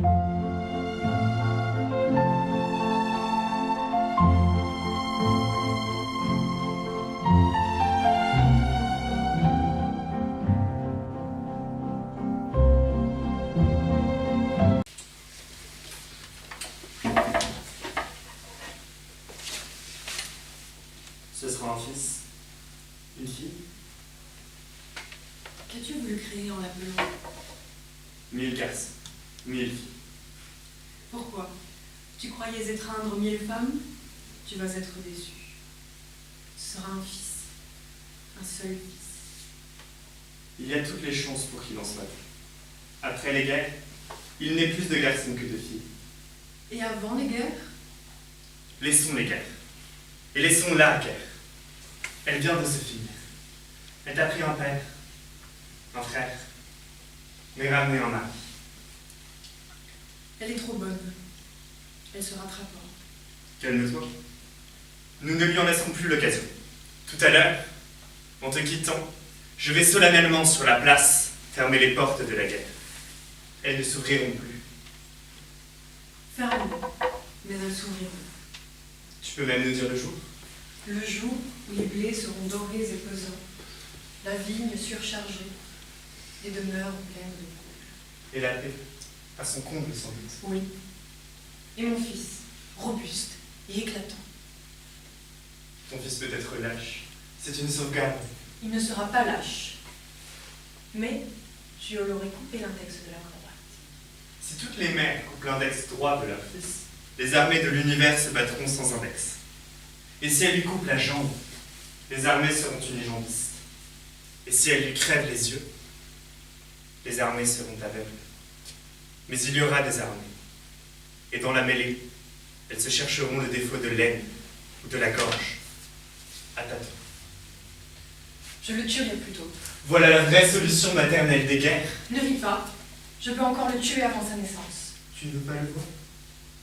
Ce sera un fils, une fille. Qu'as-tu voulu créer en l'appelant? 1000 garçons, 1000 filles. Pourquoi? Tu croyais étreindre 1000 femmes? Tu vas être déçu. Ce sera un fils, un seul fils. Il y a toutes les chances pour qu'il en soit. Après les guerres, il n'est plus de garçons que de filles. Et avant les guerres? Laissons les guerres. Et laissons la guerre. Elle vient de se finir. Elle t'a pris un père, un frère, mais ramené un mari. Elle est trop bonne. Elle se rattrapera. Calme-toi. Nous ne lui en laisserons plus l'occasion. Tout à l'heure, en te quittant, je vais solennellement sur la place fermer les portes de la guerre. Elles ne s'ouvriront plus. Ferme, mais elles s'ouvriront. Tu peux même nous dire le jour? Le jour où les blés seront dorés et pesants, la vigne surchargée, les demeures pleines de poules. Et la paix, à son comble sans doute. Oui. Et mon fils, robuste et éclatant. Ton fils peut être lâche. C'est une sauvegarde. Il ne sera pas lâche. Mais tu lui aurais coupé l'index de la main droite. Si toutes les mères coupent l'index droit de leur fils, les armées de l'univers se battront sans index. Et si elle lui coupe la jambe, les armées seront unijambistes. Et si elle lui crève les yeux, les armées seront aveugles. Mais il y aura des armées. Et dans la mêlée, elles se chercheront le défaut de l'aine ou de la gorge. À tâtons. Je le tuerai plutôt. Voilà la vraie solution maternelle des guerres. Ne ris pas. Je peux encore le tuer avant sa naissance. Tu ne veux pas le voir?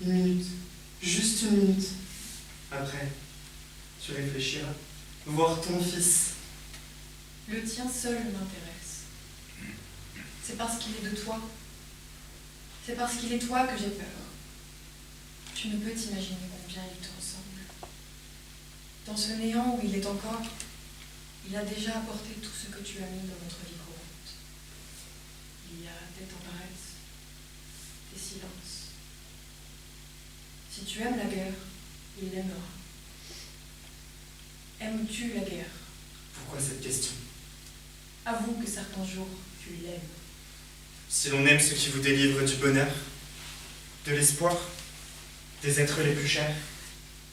Une minute. Juste une minute. Après, tu réfléchiras. Voir ton fils. Le tien seul m'intéresse. C'est parce qu'il est de toi. C'est parce qu'il est toi que j'ai peur. Tu ne peux t'imaginer combien il te ressemble. Dans ce néant où il est encore, il a déjà apporté tout ce que tu as mis dans notre vie courante. Il y a des tendresses, des silences. Si tu aimes la guerre, il l'aimera. Aimes-tu la guerre? Pourquoi cette question? Avoue que certains jours, tu l'aimes. Si l'on aime ce qui vous délivre du bonheur, de l'espoir, des êtres les plus chers,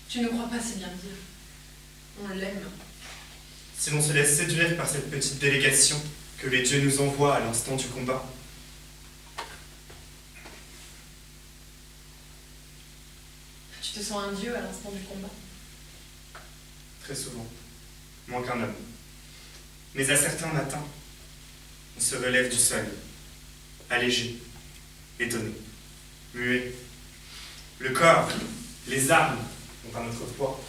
Tu ne crois pas si bien dire. On l'aime. si l'on se laisse séduire par cette petite délégation que les dieux nous envoient à l'instant du combat, Tu te sens un dieu à l'instant du combat. très souvent, moins qu'un homme. Mais à certains matins, on se relève du sol, allégé, étonné, muet. Le corps, les armes ont un autre poids,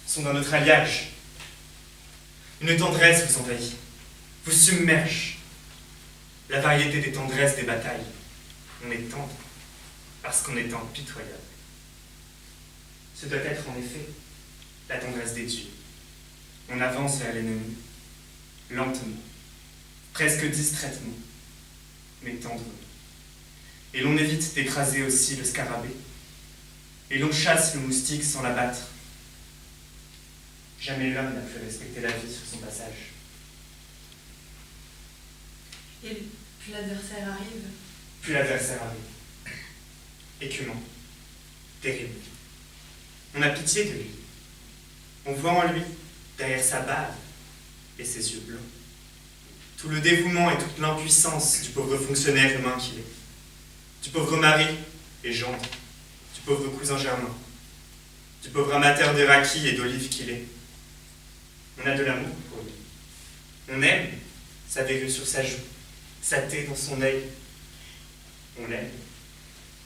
sont dans notre alliage. Une tendresse vous envahit, vous submerge. La variété des tendresses des batailles. On est tendre parce qu'on est impitoyable. Ce doit être en effet la tendresse des dieux. On avance vers l'ennemi, lentement, presque distraitement, mais tendrement. Et l'on évite d'écraser aussi le scarabée, et l'on chasse le moustique sans l'abattre. Jamais l'homme n'a pu respecter la vie sur son passage. Et puis l'adversaire arrive. Puis l'adversaire arrive. Écumant, terrible. On a pitié de lui. On voit en lui, derrière sa barbe et ses yeux blancs, tout le dévouement et toute l'impuissance du pauvre fonctionnaire humain qu'il est, du pauvre mari et gendre, du pauvre cousin germain, du pauvre amateur de raki et d'olive qu'il est. On a de l'amour pour lui. On aime sa verrue sur sa joue, sa thé dans son œil. On l'aime,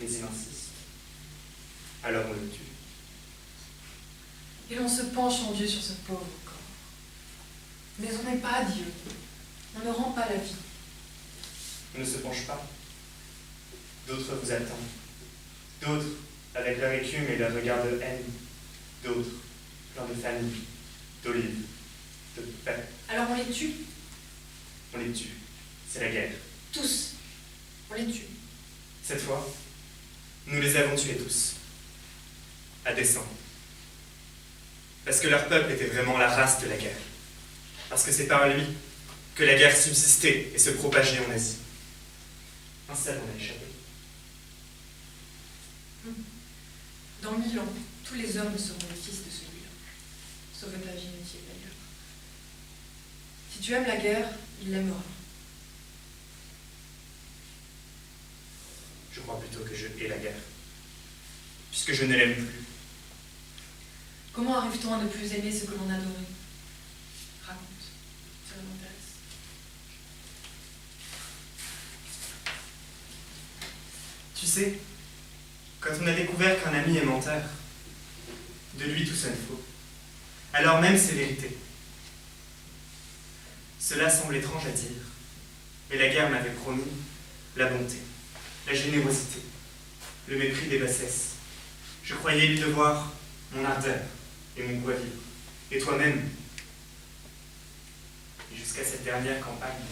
mais il insiste. Alors on le tue. Et l'on se penche en Dieu sur ce pauvre corps. Mais on n'est pas Dieu. On ne rend pas la vie. On ne se penche pas. D'autres vous attendent. D'autres, avec leur écume et leur regard de haine. D'autres, plein de famille, d'olives, de paix. Alors on les tue, On les tue. C'est la guerre. tous. On les tue. Cette fois, nous les avons tués tous. À dessein. Parce que leur peuple était vraiment la race de la guerre. Parce que c'est par lui que la guerre subsistait et se propageait en Asie. Un seul en a échappé. Dans 1000 ans, tous les hommes seront les fils de celui-là. Sauf ta virginité d'ailleurs. Si tu aimes la guerre, il l'aimera. Je crois plutôt que je hais la guerre. Puisque je ne l'aime plus. Comment arrive-t-on à ne plus aimer ce que l'on adorait? Raconte, ça m'intéresse. Tu sais, quand on a découvert qu'un ami est menteur, de lui tout sonne faux, alors même c'est vérité. Cela semble étrange à dire, mais la guerre m'avait promis la bonté, la générosité, le mépris des bassesses. Je croyais lui devoir mon ardeur et mon goût à vivre, et toi-même. Et jusqu'à cette dernière campagne,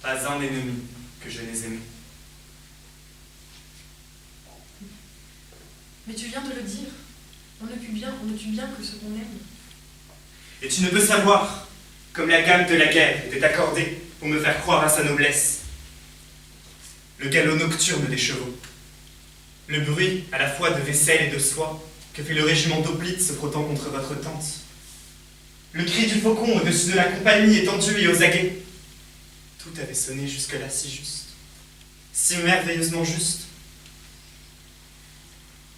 pas un ennemi que je n'ai aimé. Mais tu viens de le dire. On ne tue bien que ce qu'on aime. Et tu ne peux savoir, comme la gamme de la guerre était accordée pour me faire croire à sa noblesse. Le galop nocturne des chevaux, le bruit à la fois de vaisselle et de soie que fait le régiment d'hoplites se frottant contre votre tente, le cri du faucon au-dessus de la compagnie étendue et aux aguets. Tout avait sonné jusque-là si juste, si merveilleusement juste.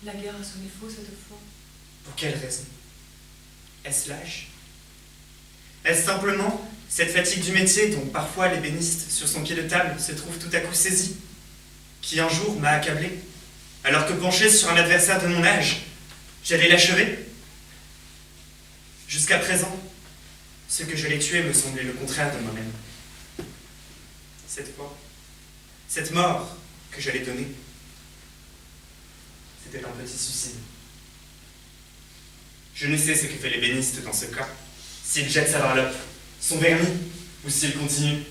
La guerre a sonné faux cette fois. Pour quelle raison? Est-ce l'âge? Est-ce simplement cette fatigue du métier dont parfois l'ébéniste sur son pied de table se trouve tout à coup saisi, qui un jour m'a accablé, alors que penché sur un adversaire de mon âge, j'allais l'achever? Jusqu'à présent, ce que je l'ai tué me semblait le contraire de moi-même. Cette fois, cette mort que j'allais donner, c'était un petit suicide. Je ne sais ce que fait l'ébéniste dans ce cas, s'il jette sa varlope, son vernis, ou s'il continue.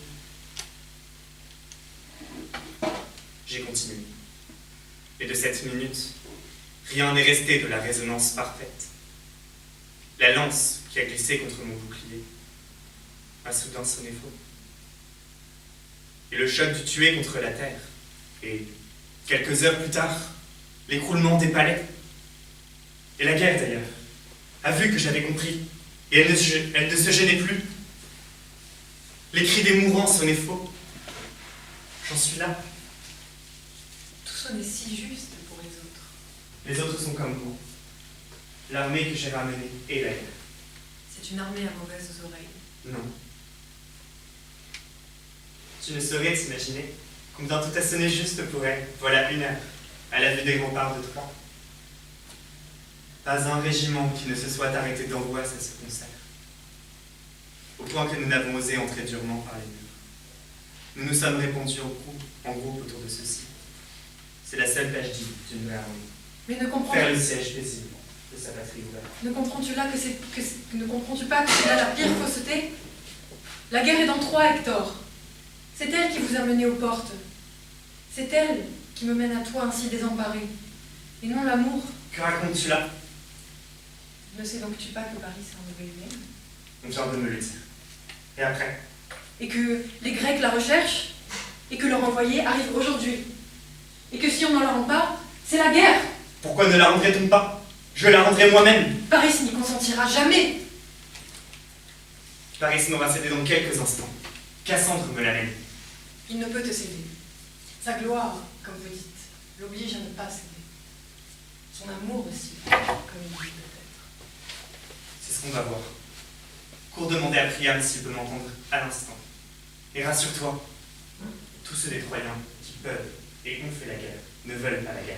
J'ai continué. Et de cette minute, rien n'est resté de la résonance parfaite. La lance qui a glissé contre mon bouclier a soudain sonné faux. Et le choc du tué contre la terre, et, quelques heures plus tard, l'écroulement des palais, et la guerre d'ailleurs, a vu que j'avais compris, et elle ne se gênait plus. Les cris des mourants sonnaient faux. J'en suis là. Tout sonnait si juste pour les autres. Les autres sont comme vous. L'armée que j'ai ramenée est la guerre. C'est une armée à mauvaises oreilles. Non. Tu ne saurais t'imaginer combien tout a sonné juste pour elle, voilà 1 heure, à la vue des remparts de Troie. Pas un régiment qui ne se soit arrêté d'angoisse à ce concert. Au point que nous n'avons osé entrer durement par les murs. Nous nous sommes répandus en groupe autour de ceux-ci. C'est la seule page d'une vraie armée. Mais ne comprends-tu Faire le siège paisible de sa patrie ouverte. ne comprends-tu là ne comprends-tu pas que c'est là la pire fausseté? La guerre est dans Troie, Hector. C'est elle qui vous a mené aux portes. C'est elle qui me mène à toi ainsi désemparé. Et non l'amour. Que racontes-tu là? Ne sais donc-tu pas que Paris c'est un nouvel humain? On vient de me le dire. Et après? Et que les Grecs la recherchent, et que leur envoyé arrive aujourd'hui. Et que si on ne la rend pas, c'est la guerre. Pourquoi ne la rendrait-on pas? Je la rendrai moi-même. Paris n'y consentira jamais. Paris m'aura cédé dans quelques instants. Cassandre me l'amène. Il ne peut te céder. Sa gloire, comme vous dites, l'oblige à ne pas céder. Son amour aussi, comme il dit peut-être. C'est ce qu'on va voir. Cours demander à Priam s'il peut m'entendre à l'instant. Et rassure-toi, tous ceux des Troyens qui peuvent et ont fait la guerre ne veulent pas la guerre.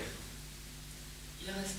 Il reste